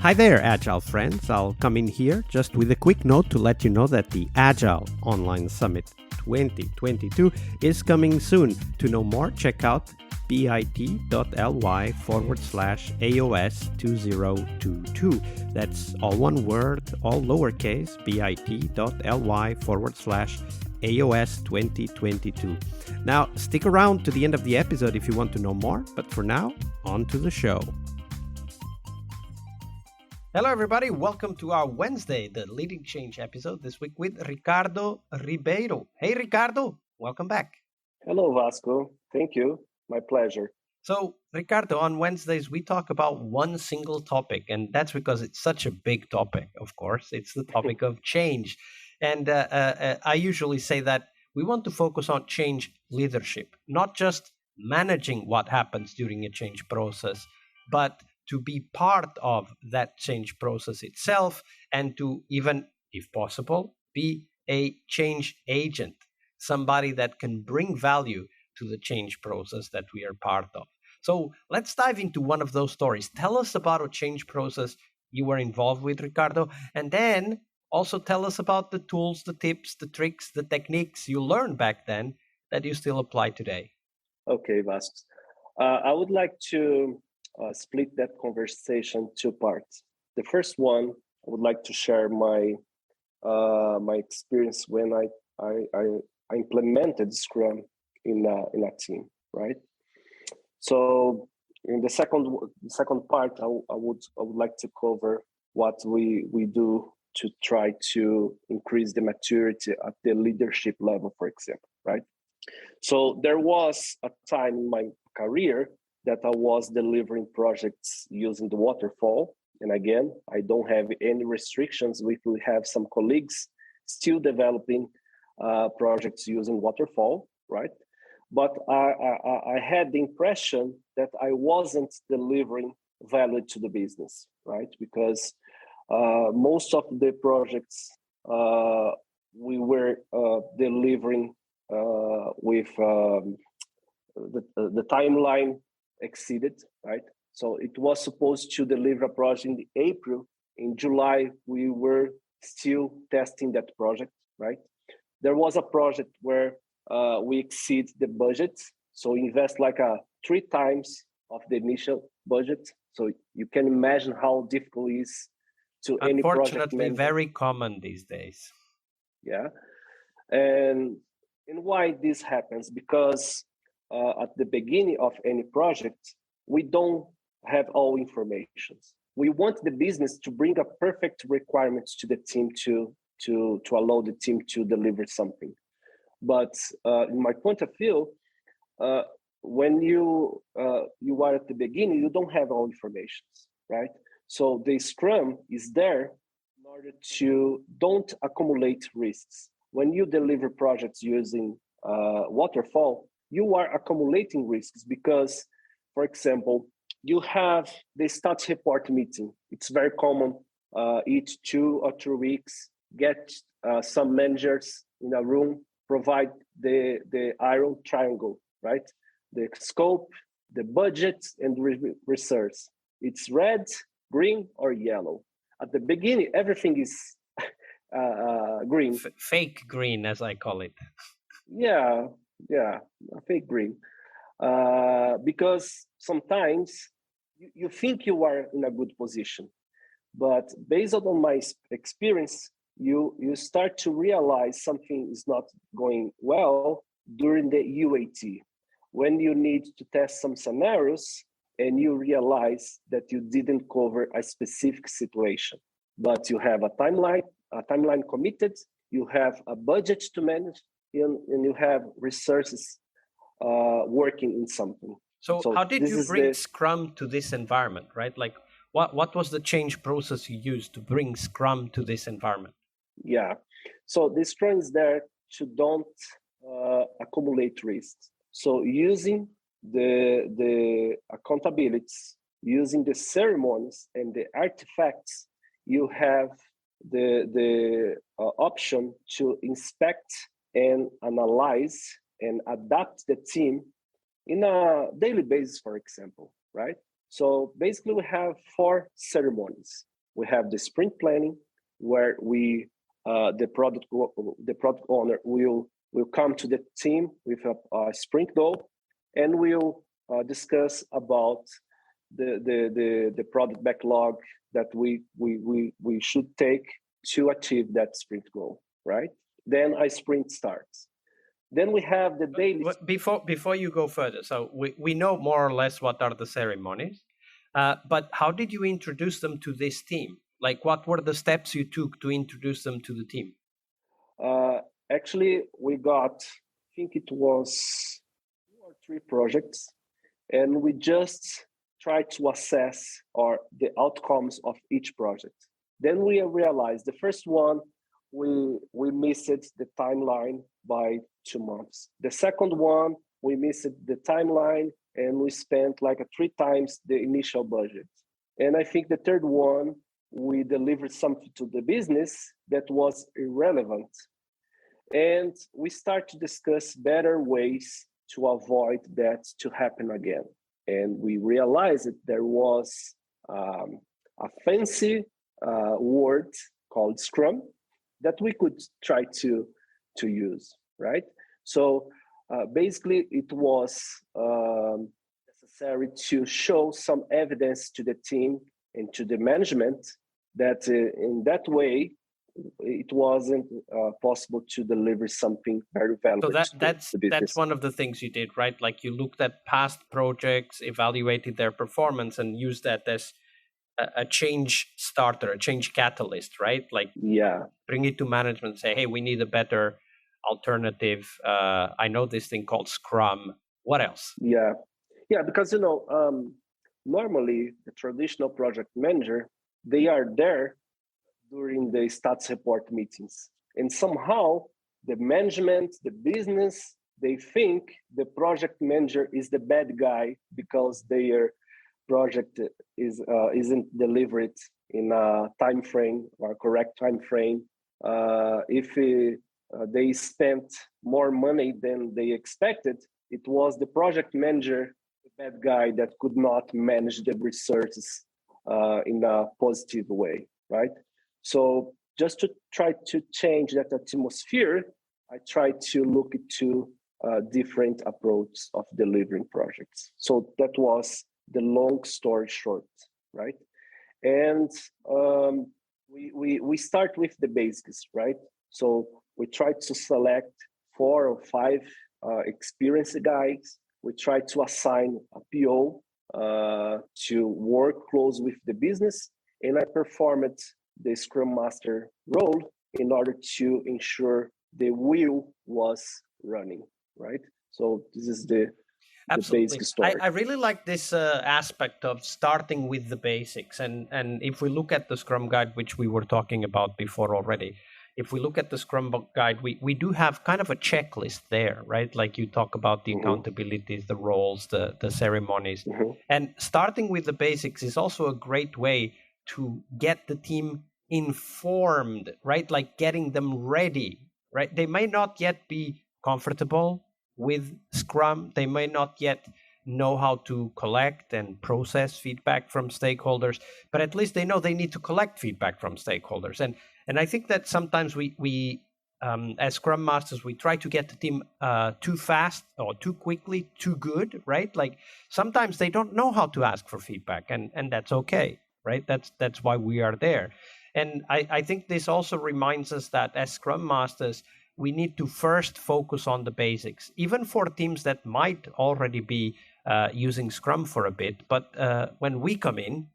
Hi there, Agile friends. I'll come in here just with a quick note to let you know that the Agile Online Summit 2022 is coming soon. To know more, check out bit.ly/AOS2022. That's all one word, all lowercase, bit.ly/AOS2022. Now, stick around to the end of the episode if you want to know more, but for now, on to the show. Hello, everybody. Welcome to our Wednesday, the Leading Change episode, this week with Ricardo Ribeiro. Hey, Ricardo. Welcome back. Hello, Vasco. Thank you. My pleasure. So, Ricardo, on Wednesdays, we talk about one single topic, and that's because it's such a big topic, of course. It's the topic of change. And I usually say that we want to focus on change leadership, not just managing what happens during a change process, but to be part of that change process itself and to even, if possible, be a change agent, somebody that can bring value to the change process that we are part of. So let's dive into one of those stories. Tell us about a change process you were involved with, Ricardo, and then also tell us about the tools, the tips, the tricks, the techniques you learned back then that you still apply today. Okay, Vasco. I would like to split that conversation two parts. The first one, I would like to share my experience when I implemented Scrum in a team, right? So in the second part, I would like to cover what we do to try to increase the maturity at the leadership level, for example, right? So there was a time in my career that I was delivering projects using the Waterfall. And again, I don't have any restrictions. We have some colleagues still developing projects using Waterfall, right? But I had the impression that I wasn't delivering value to the business, right? Because most of the projects we were delivering with the timeline exceeded, right? So it was supposed to deliver a project in April. In July, we were still testing that project, right? There was a project where we exceed the budget. So invest like 3 times of the initial budget. So you can imagine how difficult it is to any project manager. Unfortunately, very common these days. Yeah. And why this happens? Because at the beginning of any project, we don't have all information. We want the business to bring a perfect requirements to the team to allow the team to deliver something. But in my point of view, when you are at the beginning, you don't have all information, right? So the Scrum is there in order to don't accumulate risks. When you deliver projects using Waterfall, you are accumulating risks because, for example, you have the stats report meeting. It's very common each 2 or 3 weeks, get some managers in a room, provide the iron triangle, right? The scope, the budget, and resource. It's red, green, or yellow. At the beginning, everything is green. Fake green, as I call it. Yeah, fake green. Because sometimes you think you are in a good position, but based on my experience, you start to realize something is not going well during the UAT, when you need to test some scenarios and you realize that you didn't cover a specific situation, but you have a timeline committed, you have a budget to manage, and you have resources working in something. So how did you bring Scrum to this environment, right? Like, what was the change process you used to bring Scrum to this environment? Yeah, so the Scrum is there to don't accumulate risks. So using the accountabilities, using the ceremonies and the artifacts, you have the option to inspect and analyze and adapt the team in a daily basis, for example, right? So basically we have 4 ceremonies. we have the sprint planning, where the product owner will come to the team with a sprint goal, and we'll discuss about the product backlog that we should take to achieve that sprint goal, right? Then a sprint starts. Then we have the daily. But before you go further, so we know more or less what are the ceremonies, but how did you introduce them to this team? Like, what were the steps you took to introduce them to the team? Actually, we got, I think it was 2 or 3 projects, and we just tried to assess the outcomes of each project. Then we realized the first one, we missed the timeline by 2 months. The second one, we missed the timeline, and we spent like 3 times the initial budget. And I think the third one, we delivered something to the business that was irrelevant. And we start to discuss better ways to avoid that to happen again. And we realized that there was a fancy word called Scrum that we could try to use, right? So basically, it was necessary to show some evidence to the team and to the management that in that way, it wasn't possible to deliver something very valuable. So that's one of the things you did, right? Like, you looked at past projects, evaluated their performance, and used that as a change starter, a change catalyst, right? Like, bring it to management, say, hey, we need a better alternative. I know this thing called Scrum. What else? Yeah, because normally the traditional project manager, they are there during the stats report meetings, and somehow the management, the business, they think the project manager is the bad guy because their project isn't delivered in a time frame or correct time frame. If they spent more money than they expected, it was the project manager, the bad guy, that could not manage the resources in a positive way, right? So just to try to change that atmosphere, I try to look into different approaches of delivering projects. So that was the long story short, right? And we start with the basics, right? So we try to select 4 or 5 experienced guys. We try to assign a PO to work close with the business, and I performed the Scrum Master role in order to ensure the wheel was running, right? So this is the basic story. I really like this aspect of starting with the basics. And if we look at the Scrum Guide, which we were talking about before already, if we look at the Scrum Guide, we do have kind of a checklist there, right? Like, you talk about the accountabilities, the roles, the ceremonies. And starting with the basics is also a great way to get the team informed, right? Like, getting them ready, right? They may not yet be comfortable with Scrum. They may not yet know how to collect and process feedback from stakeholders, but at least they know they need to collect feedback from stakeholders. And I think that sometimes we as Scrum Masters, we try to get the team too fast or too quickly, too good, right? Like, sometimes they don't know how to ask for feedback, and that's okay, right? That's why we are there. And I think this also reminds us that as Scrum Masters, we need to first focus on the basics, even for teams that might already be using Scrum for a bit. But when we come in,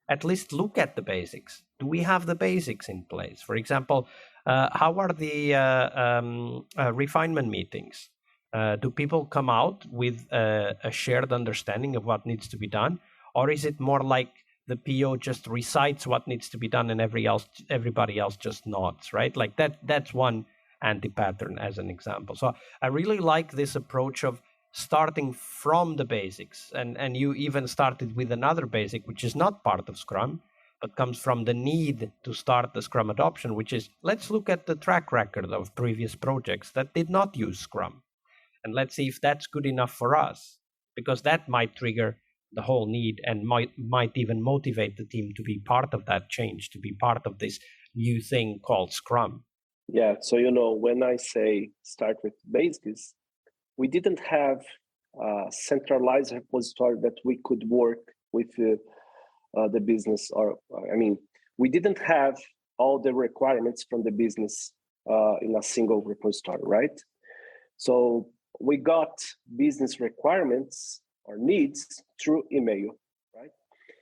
at least look at the basics. Do we have the basics in place? For example, how are the refinement meetings? Do people come out with a shared understanding of what needs to be done? Or is it more like the PO just recites what needs to be done and everybody else just nods, right? Like that's one anti-pattern as an example. So I really like this approach of starting from the basics. And you even started with another basic, which is not part of Scrum, but comes from the need to start the Scrum adoption, which is, let's look at the track record of previous projects that did not use Scrum. And let's see if that's good enough for us, because that might trigger the whole need, and might even motivate the team to be part of that change, to be part of this new thing called Scrum. Yeah, so when I say start with basics, we didn't have a centralized repository that we could work with the business, we didn't have all the requirements from the business in a single repository, right? So we got business requirements or needs through email, right?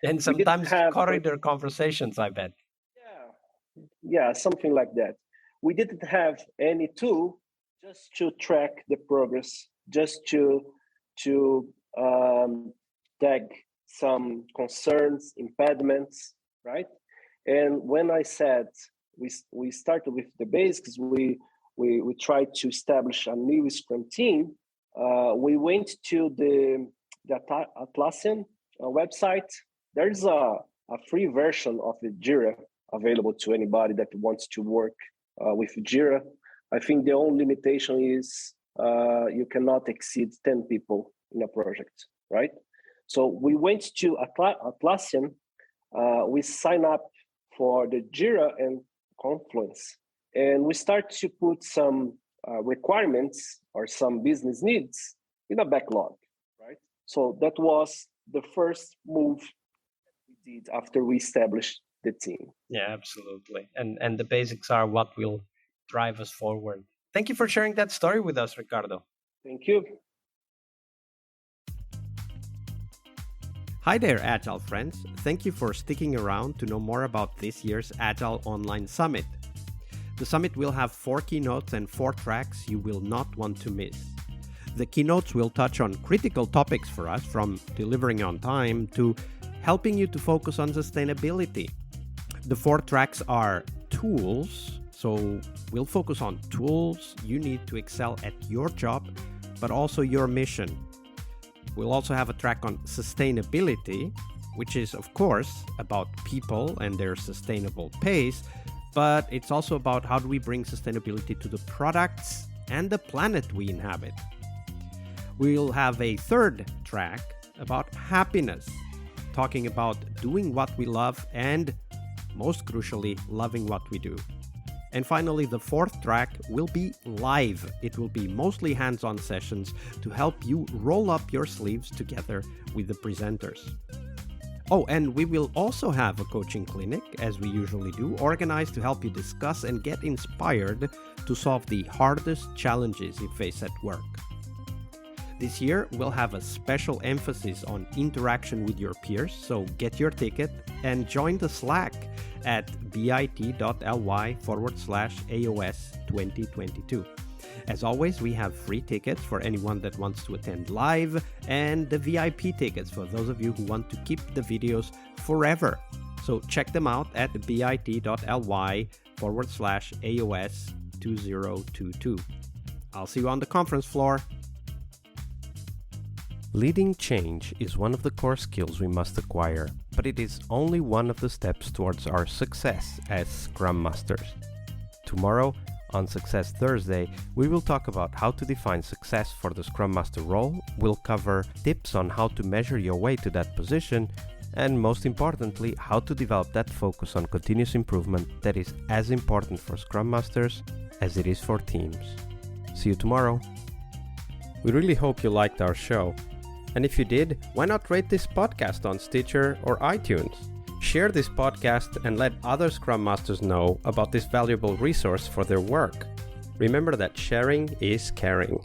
And sometimes corridor conversations, I bet. Yeah, something like that. We didn't have any tool just to track the progress, just to tag some concerns, impediments, right? And when I said we started with the basics, we tried to establish a new Scrum team. We went to the Atlassian website. There's a free version of the Jira available to anybody that wants to work with Jira. I think the only limitation is you cannot exceed 10 people in a project, right? So we went to Atlassian, we signed up for the Jira and Confluence, and we start to put some requirements or some business needs in a backlog, right? So that was the first move we did after we established the team. Yeah, absolutely. And the basics are what will drive us forward. Thank you for sharing that story with us, Ricardo. Thank you. Hi there, Agile friends. Thank you for sticking around to know more about this year's Agile Online Summit. The summit will have 4 keynotes and 4 tracks you will not want to miss. The keynotes will touch on critical topics for us, from delivering on time to helping you to focus on sustainability. The 4 tracks are tools, so we'll focus on tools you need to excel at your job, but also your mission. We'll also have a track on sustainability, which is, of course, about people and their sustainable pace, but it's also about how do we bring sustainability to the products and the planet we inhabit. We'll have a 3rd track about happiness, talking about doing what we love and, most crucially, loving what we do. And finally, the 4th track will be live. It will be mostly hands-on sessions to help you roll up your sleeves together with the presenters. Oh, and we will also have a coaching clinic, as we usually do, organized to help you discuss and get inspired to solve the hardest challenges you face at work. This year, we'll have a special emphasis on interaction with your peers, so get your ticket and join the Slack at bit.ly/AOS 2022. As always, we have free tickets for anyone that wants to attend live, and the VIP tickets for those of you who want to keep the videos forever. So check them out at bit.ly/AOS 2022. I'll see you on the conference floor. Leading change is one of the core skills we must acquire, but it is only one of the steps towards our success as Scrum Masters. Tomorrow, on Success Thursday, we will talk about how to define success for the Scrum Master role, we'll cover tips on how to measure your way to that position, and most importantly, how to develop that focus on continuous improvement that is as important for Scrum Masters as it is for teams. See you tomorrow. We really hope you liked our show. And if you did, why not rate this podcast on Stitcher or iTunes? Share this podcast and let other Scrum Masters know about this valuable resource for their work. Remember that sharing is caring.